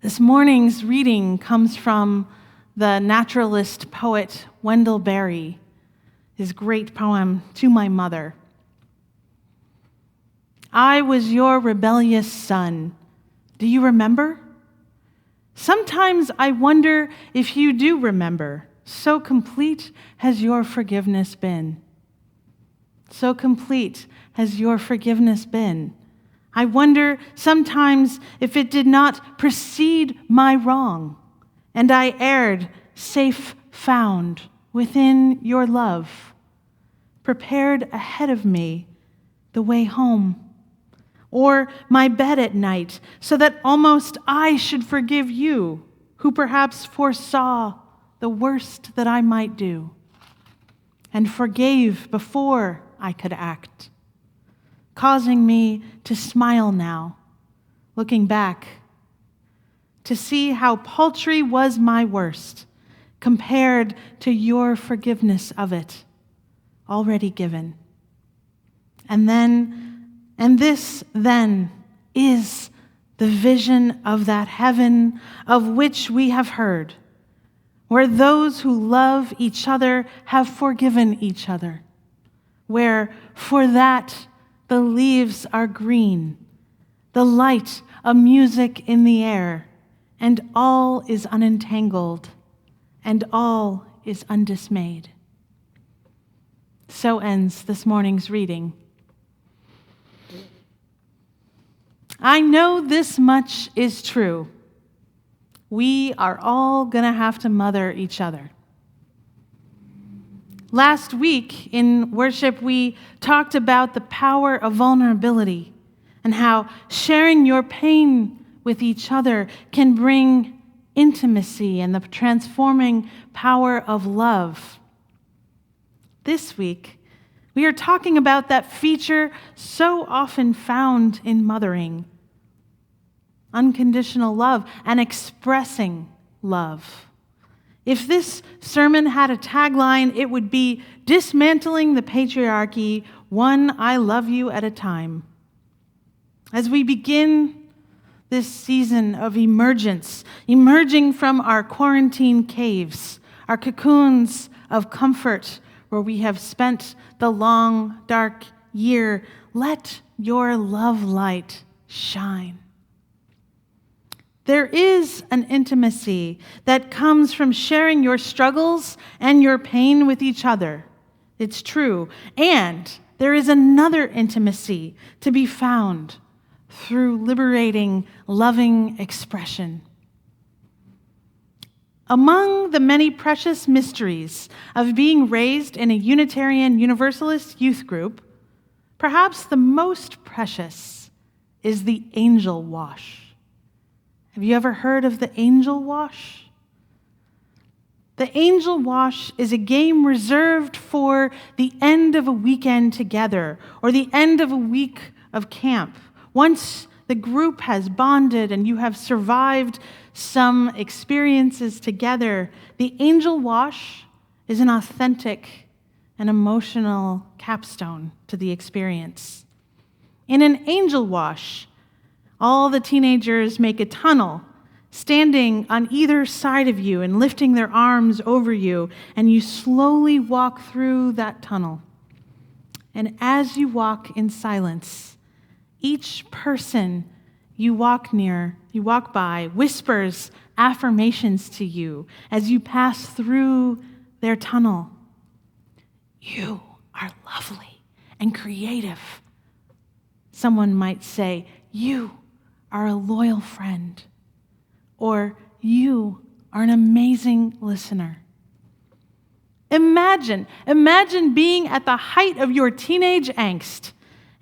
This morning's reading comes from the naturalist poet Wendell Berry, his great poem, To My Mother. I was your rebellious son. Do you remember? Sometimes I wonder if you do remember. So complete has your forgiveness been. So complete has your forgiveness been. I wonder sometimes if it did not precede my wrong, and I erred, safe found within your love, prepared ahead of me the way home, or my bed at night, so that almost I should forgive you, who perhaps foresaw the worst that I might do, and forgave before I could act, causing me to smile now, looking back, to see how paltry was my worst compared to your forgiveness of it, already given. And this then is the vision of that heaven of which we have heard, where those who love each other have forgiven each other, where for that the leaves are green, the light a music in the air, and all is unentangled, and all is undismayed. So ends this morning's reading. I know this much is true. We are all going to have to mother each other. Last week in worship, we talked about the power of vulnerability and how sharing your pain with each other can bring intimacy and the transforming power of love. This week, we are talking about that feature so often found in mothering: unconditional love and expressing love. If this sermon had a tagline, it would be Dismantling the Patriarchy, one I love you at a time. As we begin this season of emergence, emerging from our quarantine caves, our cocoons of comfort where we have spent the long, dark year, let your love light shine. There is an intimacy that comes from sharing your struggles and your pain with each other. It's true. And there is another intimacy to be found through liberating, loving expression. Among the many precious mysteries of being raised in a Unitarian Universalist youth group, perhaps the most precious is the angel wash. Have you ever heard of the angel wash? The angel wash is a game reserved for the end of a weekend together or the end of a week of camp. Once the group has bonded and you have survived some experiences together, the angel wash is an authentic and emotional capstone to the experience. In an angel wash, all the teenagers make a tunnel, standing on either side of you and lifting their arms over you, and you slowly walk through that tunnel. And as you walk in silence, each person you walk by, whispers affirmations to you as you pass through their tunnel. You are lovely and creative. Someone might say, you are a loyal friend, or you are an amazing listener. Imagine being at the height of your teenage angst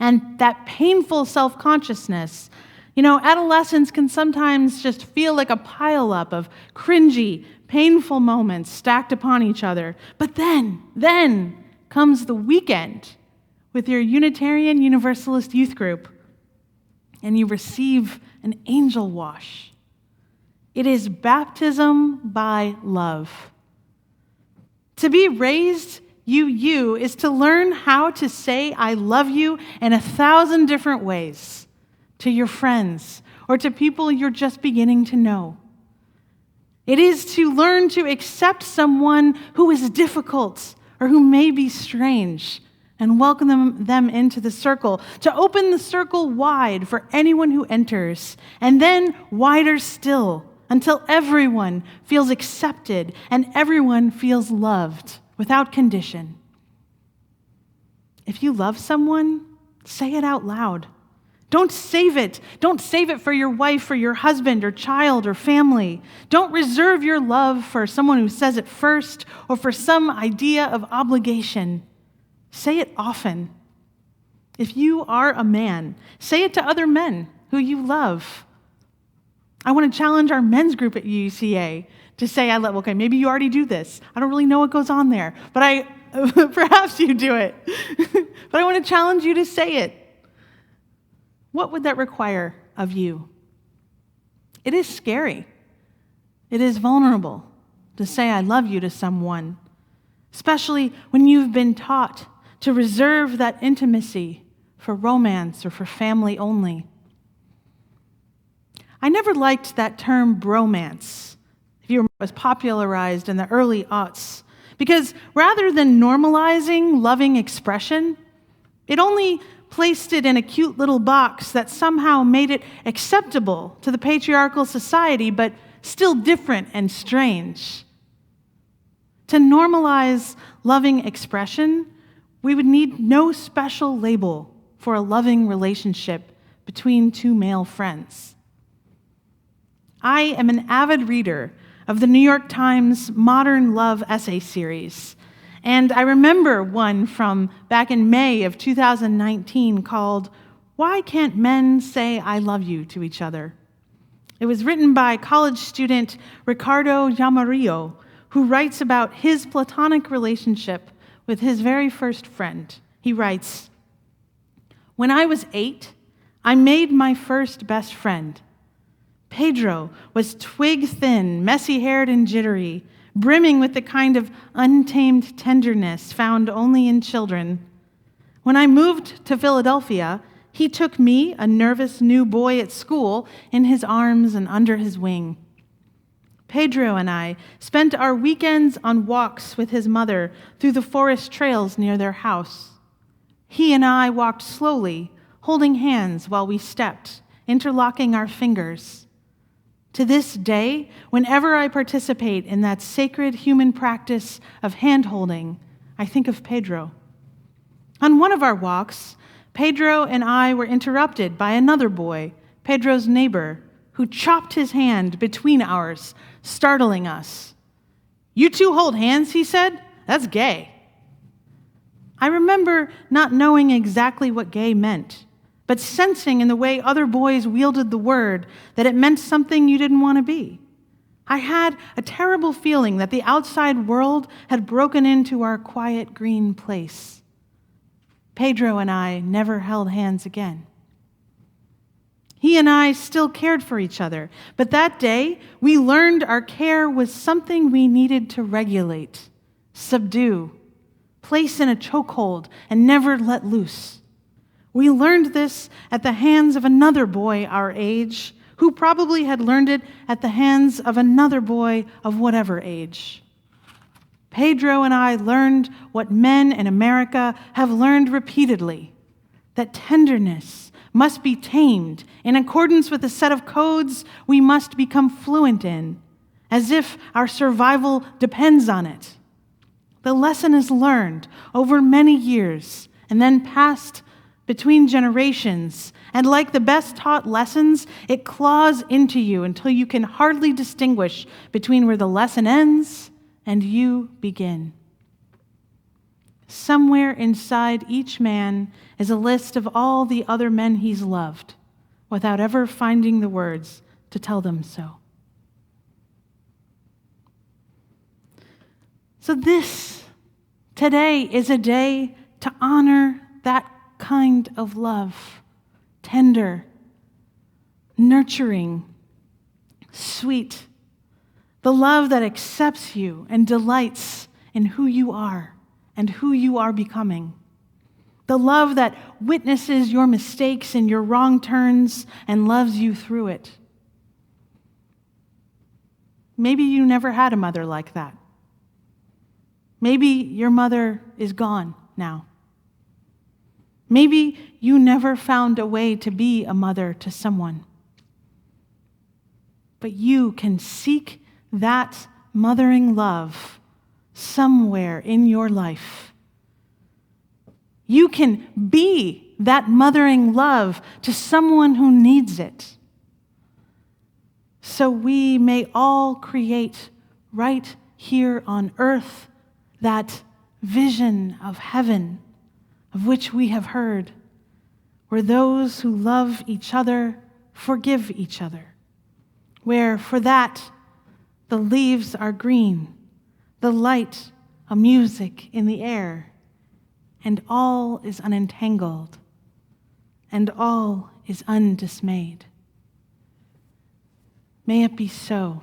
and that painful self-consciousness. You know, adolescence can sometimes just feel like a pileup of cringy, painful moments stacked upon each other. But then comes the weekend with your Unitarian Universalist youth group, and you receive an angel wash. It is baptism by love. To be raised you is to learn how to say I love you in 1,000 different ways to your friends or to people you're just beginning to know. It is to learn to accept someone who is difficult or who may be strange and welcome them into the circle, to open the circle wide for anyone who enters, and then wider still until everyone feels accepted and everyone feels loved without condition. If you love someone, say it out loud. Don't save it. Don't save it for your wife or your husband or child or family. Don't reserve your love for someone who says it first or for some idea of obligation. Say it often. If you are a man, say it to other men who you love. I want to challenge our men's group at UUCA to say, okay, maybe you already do this. I don't really know what goes on there, but perhaps you do it. But I want to challenge you to say it. What would that require of you? It is scary. It is vulnerable to say I love you to someone, especially when you've been taught to reserve that intimacy for romance or for family only. I never liked that term bromance, if you remember, it was popularized in the early aughts, because rather than normalizing loving expression, it only placed it in a cute little box that somehow made it acceptable to the patriarchal society, but still different and strange. To normalize loving expression, we would need no special label for a loving relationship between two male friends. I am an avid reader of the New York Times Modern Love essay series, and I remember one from back in May of 2019 called, "Why Can't Men Say I Love You to Each Other?" It was written by college student Ricardo Yamarillo, who writes about his platonic relationship with his very first friend. He writes, "When I was 8, I made my first best friend. Pedro was twig-thin, messy-haired and jittery, brimming with the kind of untamed tenderness found only in children. When I moved to Philadelphia, he took me, a nervous new boy at school, in his arms and under his wing. Pedro and I spent our weekends on walks with his mother through the forest trails near their house. He and I walked slowly, holding hands while we stepped, interlocking our fingers. To this day, whenever I participate in that sacred human practice of hand-holding, I think of Pedro. On one of our walks, Pedro and I were interrupted by another boy, Pedro's neighbor, who chopped his hand between ours, startling us. 'You two hold hands,' he said. 'That's gay.' I remember not knowing exactly what gay meant, but sensing in the way other boys wielded the word that it meant something you didn't want to be. I had a terrible feeling that the outside world had broken into our quiet green place. Pedro and I never held hands again. He and I still cared for each other, but that day we learned our care was something we needed to regulate, subdue, place in a chokehold, and never let loose. We learned this at the hands of another boy our age, who probably had learned it at the hands of another boy of whatever age. Pedro and I learned what men in America have learned repeatedly, that tenderness must be tamed in accordance with a set of codes we must become fluent in, as if our survival depends on it. The lesson is learned over many years and then passed between generations, and like the best taught lessons, it claws into you until you can hardly distinguish between where the lesson ends and you begin. Somewhere inside each man is a list of all the other men he's loved, without ever finding the words to tell them so. So today is a day to honor that kind of love, tender, nurturing, sweet, the love that accepts you and delights in who you are and who you are becoming. the love that witnesses your mistakes and your wrong turns and loves you through it. Maybe you never had a mother like that. Maybe your mother is gone now. Maybe you never found a way to be a mother to someone. But you can seek that mothering love somewhere in your life. You can be that mothering love to someone who needs it. So we may all create right here on earth that vision of heaven of which we have heard, where those who love each other forgive each other, where for that the leaves are green, the light a music in the air, and all is unentangled, and all is undismayed. May it be so.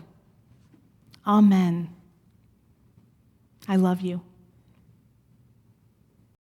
Amen. I love you.